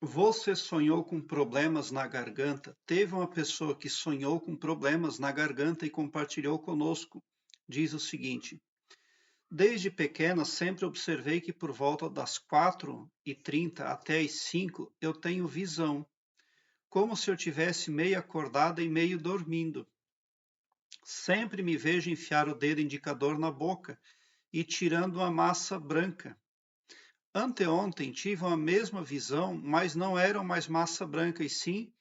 Você sonhou com problemas na garganta? Teve uma pessoa que sonhou com problemas na garganta e compartilhou conosco. Diz o seguinte: desde pequena sempre observei que por volta das 4h30 até as 5 eu tenho visão, como se eu tivesse meio acordada e meio dormindo. Sempre me vejo enfiar o dedo indicador na boca e tirando uma massa branca. Anteontem tive a mesma visão, mas não era mais massa branca, e sim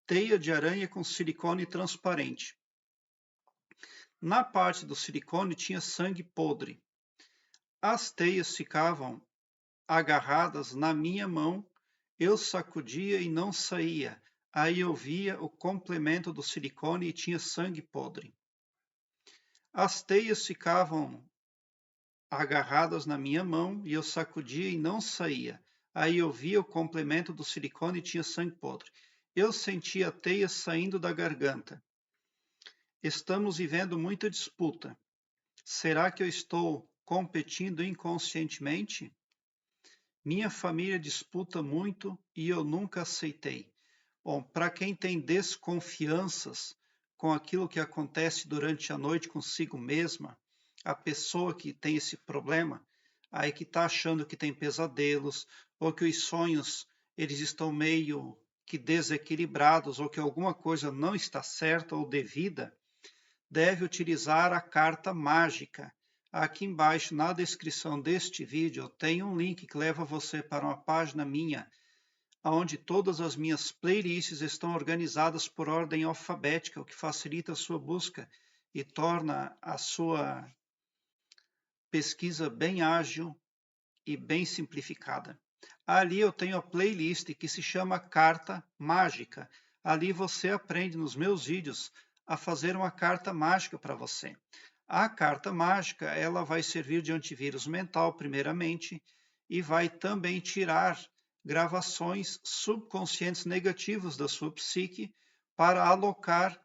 teia de aranha com silicone transparente. Na parte do silicone tinha sangue podre. As teias ficavam agarradas na minha mão, eu sacudia e não saía. Aí eu via o complemento do silicone e tinha sangue podre. As teias ficavam agarradas na minha mão e eu sacudia e não saía. Aí eu via o complemento do silicone e tinha sangue podre. Eu sentia a teia saindo da garganta. Estamos vivendo muita disputa. Será que eu estou competindo inconscientemente? Minha família disputa muito e eu nunca aceitei. Bom, para quem tem desconfianças com aquilo que acontece durante a noite consigo mesma, a pessoa que tem esse problema, aí que está achando que tem pesadelos, ou que os sonhos eles estão meio que desequilibrados, ou que alguma coisa não está certa ou devida, deve utilizar a carta mágica. Aqui embaixo, na descrição deste vídeo, tem um link que leva você para uma página minha, onde todas as minhas playlists estão organizadas por ordem alfabética, o que facilita a sua busca e torna a sua pesquisa bem ágil e bem simplificada. Ali eu tenho a playlist que se chama Carta Mágica. Ali você aprende nos meus vídeos a fazer uma carta mágica para você. A carta mágica, ela vai servir de antivírus mental, primeiramente, e vai também tirar gravações subconscientes negativas da sua psique para alocar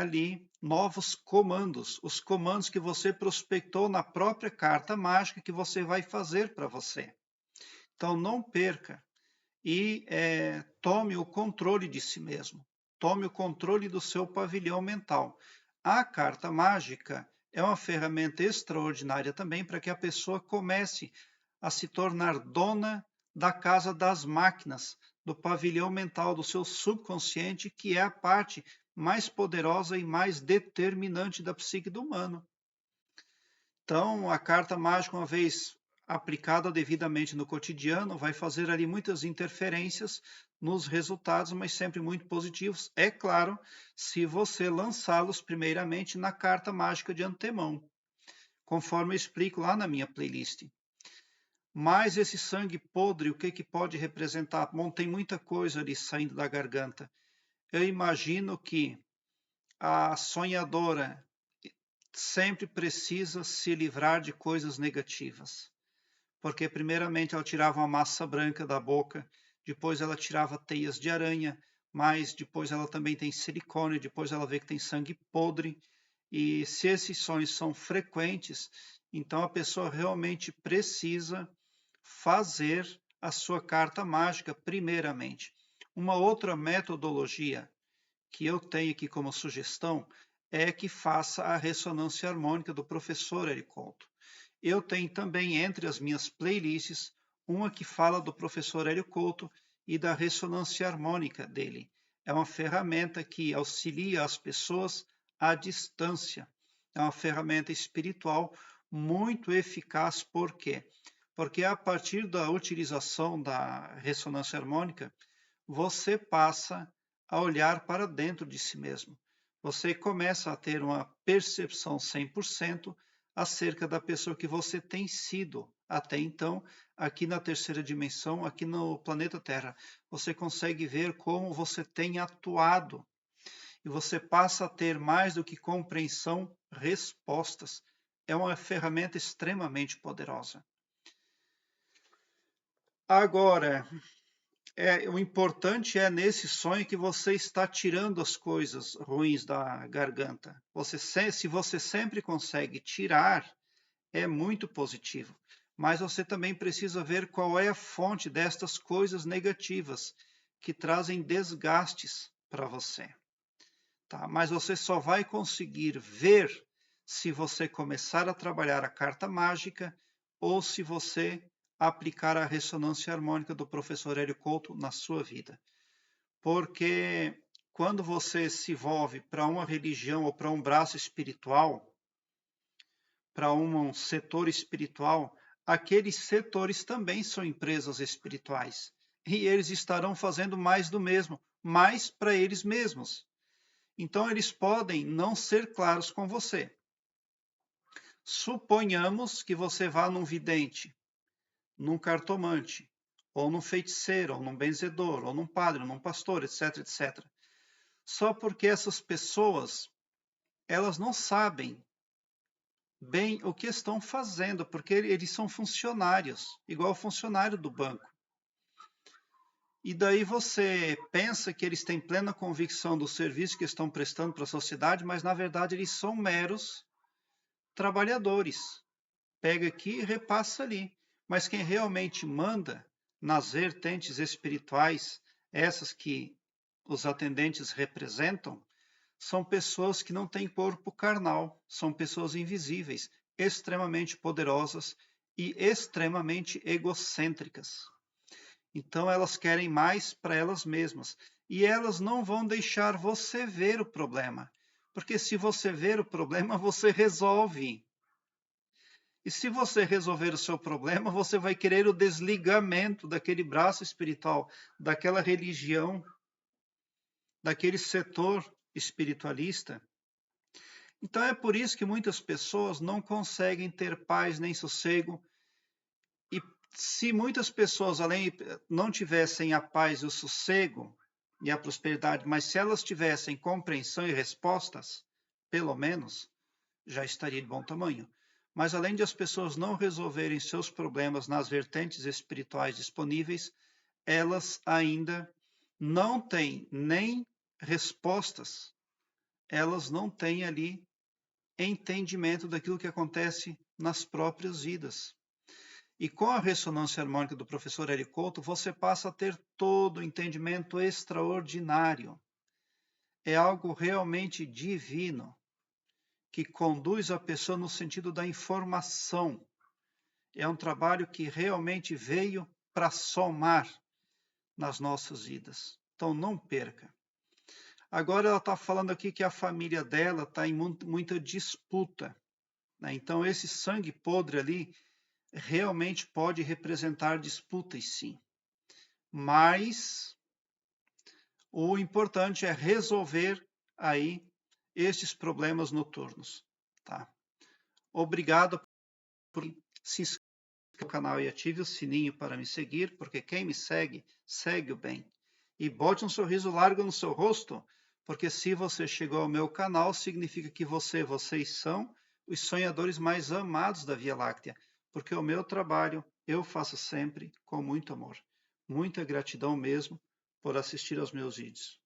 ali novos comandos, os comandos que você prospectou na própria carta mágica que você vai fazer para você. Então, não perca e tome o controle de si mesmo. Tome o controle do seu pavilhão mental. A carta mágica é uma ferramenta extraordinária também para que a pessoa comece a se tornar dona da casa das máquinas, do pavilhão mental, do seu subconsciente, que é a parte mais poderosa e mais determinante da psique do humano. Então, a carta mágica, uma vez aplicada devidamente no cotidiano, vai fazer ali muitas interferências nos resultados, mas sempre muito positivos. É claro, se você lançá-los primeiramente na carta mágica de antemão, conforme eu explico lá na minha playlist. Mas esse sangue podre, o que, que pode representar? Bom, tem muita coisa ali saindo da garganta. Eu imagino que a sonhadora sempre precisa se livrar de coisas negativas. Porque, primeiramente, ela tirava uma massa branca da boca, depois ela tirava teias de aranha, mas depois ela também tem silicone, depois ela vê que tem sangue podre. E se esses sonhos são frequentes, então a pessoa realmente precisa fazer a sua carta mágica, primeiramente. Uma outra metodologia que eu tenho aqui como sugestão é que faça a ressonância harmônica do professor Eric Couto. Eu tenho também entre as minhas playlists uma que fala do professor Hélio Couto e da ressonância harmônica dele. É uma ferramenta que auxilia as pessoas à distância. É uma ferramenta espiritual muito eficaz. Por quê? Porque a partir da utilização da ressonância harmônica, você passa a olhar para dentro de si mesmo. Você começa a ter uma percepção 100% acerca da pessoa que você tem sido até então, aqui na terceira dimensão, aqui no planeta Terra. Você consegue ver como você tem atuado e você passa a ter mais do que compreensão, respostas. É uma ferramenta extremamente poderosa. Agora, o importante é nesse sonho que você está tirando as coisas ruins da garganta. Se você sempre consegue tirar, é muito positivo. mas você também precisa ver qual é a fonte destas coisas negativas que trazem desgastes para você. Tá? Mas você só vai conseguir ver se você começar a trabalhar a carta mágica ou se você aplicar a ressonância harmônica do professor Hélio Couto na sua vida. Porque quando você se envolve para uma religião ou para um braço espiritual, para um setor espiritual, aqueles setores também são empresas espirituais. E eles estarão fazendo mais do mesmo, mais para eles mesmos. Então, eles podem não ser claros com você. Suponhamos que você vá num vidente, num cartomante, ou num feiticeiro, ou num benzedor, ou num padre, ou num pastor, etc, etc. Só porque essas pessoas, elas não sabem bem o que estão fazendo, porque eles são funcionários, igual funcionário do banco. E daí você pensa que eles têm plena convicção do serviço que estão prestando para a sociedade, mas na verdade eles são meros trabalhadores. Pega aqui e repassa ali. Mas quem realmente manda nas vertentes espirituais, essas que os atendentes representam, são pessoas que não têm corpo carnal, são pessoas invisíveis, extremamente poderosas e extremamente egocêntricas. Então elas querem mais para elas mesmas e elas não vão deixar você ver o problema, porque se você ver o problema, você resolve. E se você resolver o seu problema, você vai querer o desligamento daquele braço espiritual, daquela religião, daquele setor espiritualista. Então é por isso que muitas pessoas não conseguem ter paz nem sossego. E se muitas pessoas além não tivessem a paz e o sossego e a prosperidade, mas se elas tivessem compreensão e respostas, pelo menos, já estaria de bom tamanho. Mas além de as pessoas não resolverem seus problemas nas vertentes espirituais disponíveis, elas ainda não têm nem respostas, elas não têm ali entendimento daquilo que acontece nas próprias vidas. E com a ressonância harmônica do professor Hélio Couto, você passa a ter todo o entendimento extraordinário. É algo realmente divino, que conduz a pessoa no sentido da informação. É um trabalho que realmente veio para somar nas nossas vidas. Então não perca. Agora ela está falando aqui que a família dela está em muita disputa, né? Então esse sangue podre ali realmente pode representar disputas, sim. Mas o importante é resolver aí estes problemas noturnos, tá? Obrigado por se inscrever no canal e ative o sininho para me seguir, porque quem me segue, segue o bem. E bote um sorriso largo no seu rosto, porque se você chegou ao meu canal, significa que vocês são os sonhadores mais amados da Via Láctea, porque o meu trabalho eu faço sempre com muito amor. Muita gratidão mesmo por assistir aos meus vídeos.